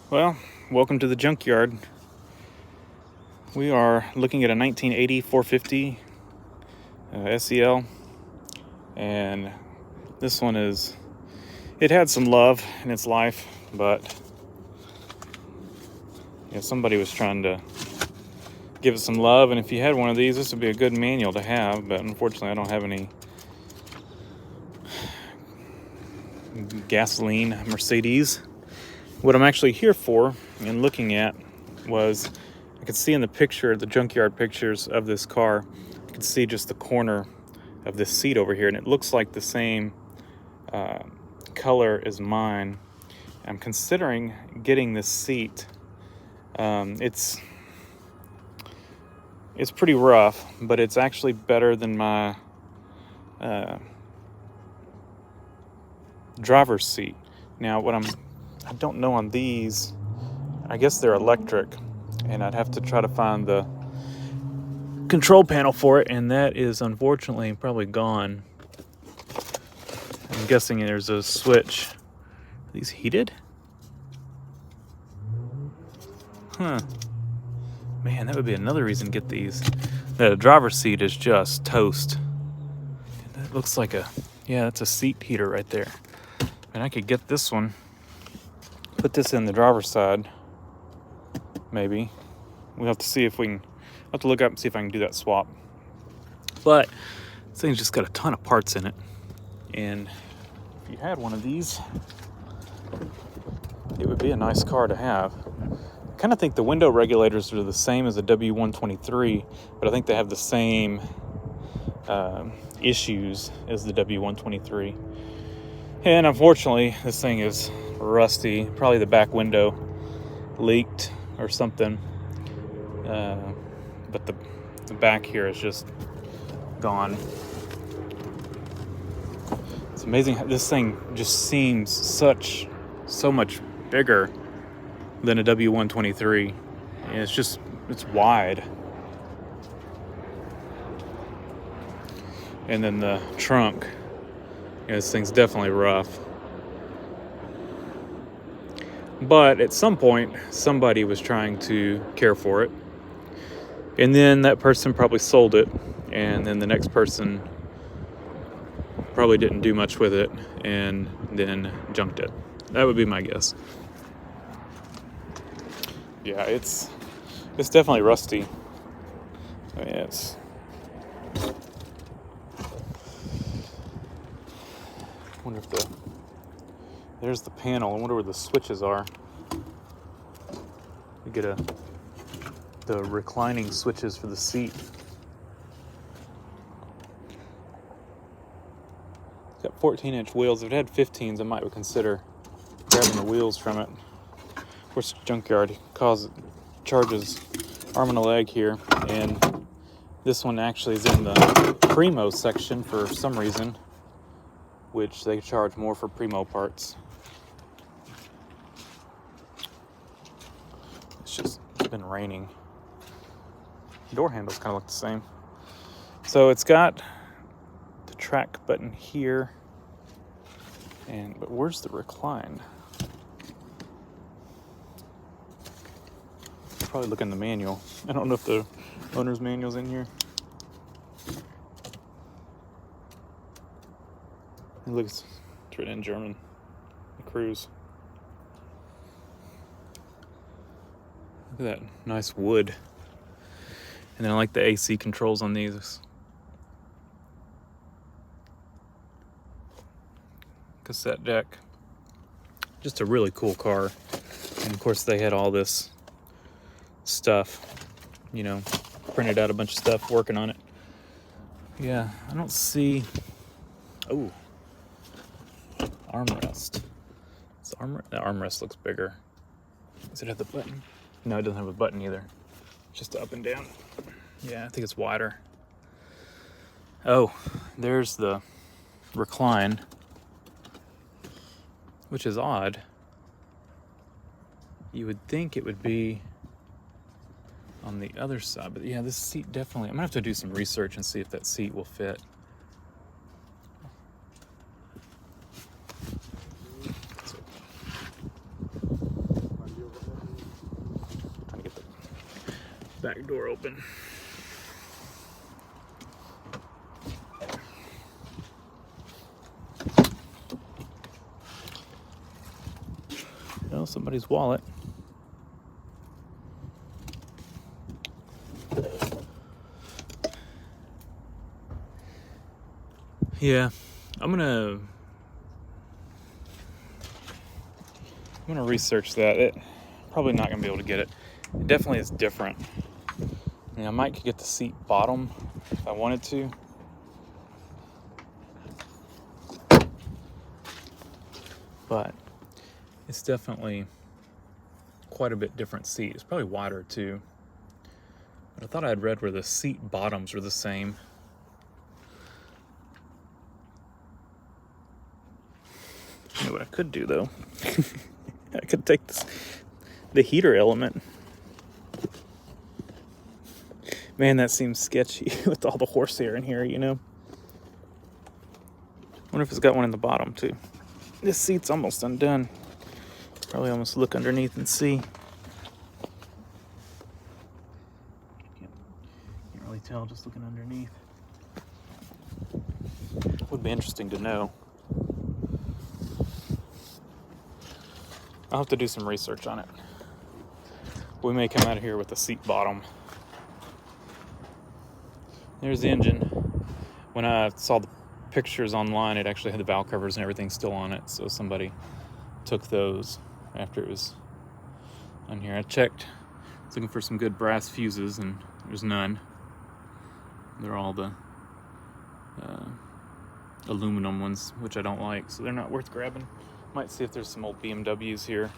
Well, welcome to the Junkyard. We are looking at a 1980 450 SEL, and this one it had some love in its life, but somebody was trying to give it some love, and if you had one of these, this would be a good manual to have, but unfortunately I don't have any gasoline Mercedes. What I'm actually here for and looking at was, I could see in the picture, the junkyard pictures of this car, I could see just the corner of this seat over here, and it looks like the same color as mine. I'm considering getting this seat. It's pretty rough, but it's actually better than my driver's seat. Now, I don't know on these, I guess they're electric, and I'd have to try to find the control panel for it, and that is unfortunately probably gone. I'm guessing there's a switch. Are these heated? Huh. Man, that would be another reason to get these. The driver's seat is just toast. That looks like that's a seat heater right there. And I could get this one, put this in the driver's side, maybe. We'll have to see if we can, I'll have to look up and see if I can do that swap. But this thing's just got a ton of parts in it. And if you had one of these, it would be a nice car to have. I kind of think the window regulators are the same as the W123, but I think they have the same issues as the W123. And unfortunately, this thing is rusty. Probably the back window leaked or something. But the back here is just gone. It's amazing how this thing just seems so much bigger than a W123. And it's wide. And then the trunk, this thing's definitely rough. But at some point, somebody was trying to care for it. And then that person probably sold it. And then the next person probably didn't do much with it and then junked it. That would be my guess. Yeah, it's definitely rusty. I mean, wonder if there's the panel. I wonder where the switches are. You get the reclining switches for the seat. It's got 14-inch wheels. If it had 15s, I might consider grabbing the wheels from it. Of course, Junkyard charges arm and a leg here, and this one actually is in the Primo section for some reason, which they charge more for Primo parts. It's been raining. Door handles kind of look the same. So it's got the track button here, but where's the recline? Probably look in the manual. I don't know if the owner's manual's in here. It looks, it's written in German. The cruise. Look at that nice wood. And then I like the AC controls on these. Cassette deck. Just a really cool car. And of course they had all this stuff, printed out a bunch of stuff, working on it. Yeah, I don't see, armrest. The armrest looks bigger. Does it have the button? No, it doesn't have a button either. Just up and down. Yeah, I think it's wider. Oh, there's the recline, which is odd. You would think it would be on the other side, but yeah, this seat definitely, I'm gonna have to do some research and see if that seat will fit. back door open. Oh, somebody's wallet. Yeah, I'm gonna research that. It probably not gonna be able to get it. It definitely is different. I mean, I might get the seat bottom if I wanted to. But it's definitely quite a bit different seat. It's probably wider too. But I thought I had read where the seat bottoms were the same. You know what I could do though? I could take the heater element. Man, that seems sketchy with all the horsehair in here, you know? Wonder if it's got one in the bottom too. This seat's almost undone. Probably almost look underneath and see. Can't really tell just looking underneath. Would be interesting to know. I'll have to do some research on it. We may come out of here with a seat bottom. There's the engine. When I saw the pictures online, it actually had the valve covers and everything still on it, so somebody took those after it was on here. I checked, I was looking for some good brass fuses, and there's none. They're all the aluminum ones, which I don't like, so they're not worth grabbing. Might see if there's some old BMWs here.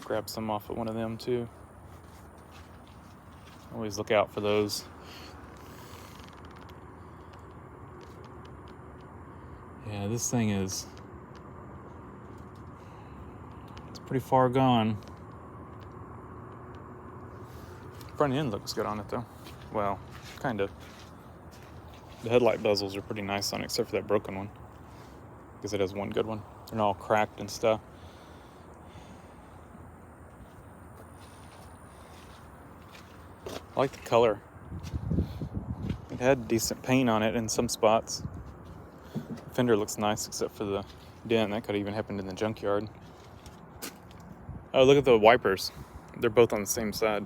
Grab some off of one of them too. Always look out for those. Yeah, this thing it's pretty far gone. Front end looks good on it though. Well, kind of. The headlight bezels are pretty nice on it, except for that broken one. Because it has one good one. They're all cracked and stuff. I like the color. It had decent paint on it in some spots. The fender looks nice except for the dent. That could have even happened in the junkyard. Oh, look at the wipers. They're both on the same side.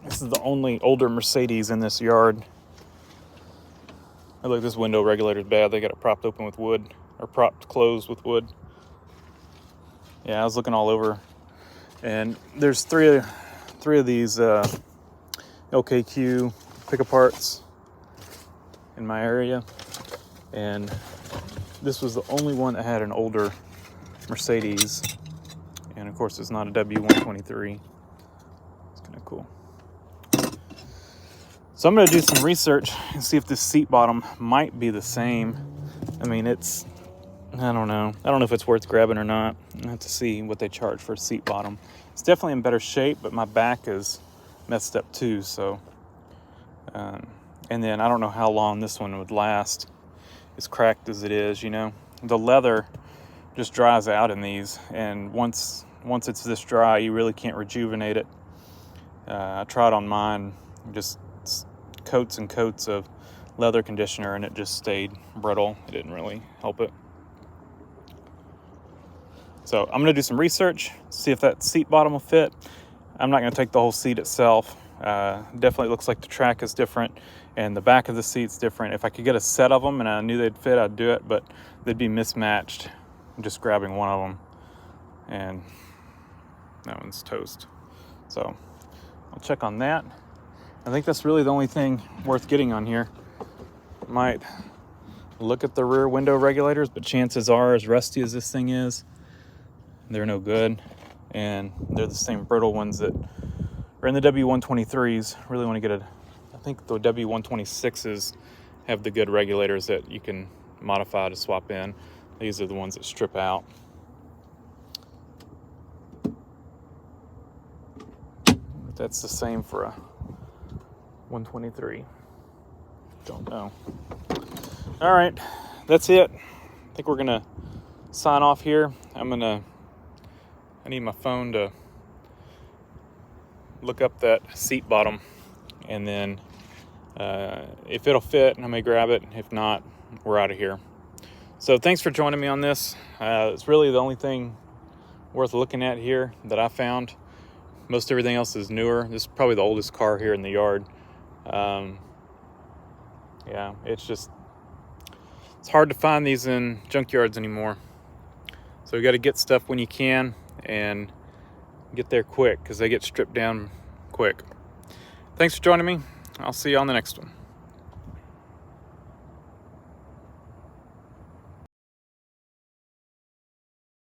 This is the only older Mercedes in this yard. Oh, look, this window regulator's bad. They got it propped open with wood, or propped closed with wood. Yeah, I was looking all over, and there's three of these LKQ pick-aparts in my area, and this was the only one that had an older Mercedes, and of course it's not a W123. It's kind of cool. So I'm going to do some research and see if this seat bottom might be the same. I mean, I don't know. I don't know if it's worth grabbing or not. I have to see what they charge for a seat bottom. It's definitely in better shape, but my back is messed up too. So, and then I don't know how long this one would last. As cracked as it is, you know. The leather just dries out in these, and once it's this dry, you really can't rejuvenate it. I tried on mine, just coats and coats of leather conditioner, and it just stayed brittle. It didn't really help it. So I'm going to do some research, see if that seat bottom will fit. I'm not going to take the whole seat itself. Definitely looks like the track is different and the back of the seat's different. If I could get a set of them and I knew they'd fit, I'd do it, but they'd be mismatched. I'm just grabbing one of them, and that one's toast. So I'll check on that. I think that's really the only thing worth getting on here. Might look at the rear window regulators, but chances are, as rusty as this thing is, they're no good, and they're the same brittle ones that are in the W123s. Really want to get I think the W126s have the good regulators that you can modify to swap in. These are the ones that strip out. that's the same for a 123. Don't know. All right, that's it. I think we're gonna sign off here. I need my phone to look up that seat bottom, and then if it'll fit, I may grab it. If not, we're out of here. So thanks for joining me on this. It's really the only thing worth looking at here that I found. Most everything else is newer. This is probably the oldest car here in the yard. Yeah, it's hard to find these in junkyards anymore. So you got to get stuff when you can and get there quick, because they get stripped down quick. Thanks for joining me. I'll see you on the next one.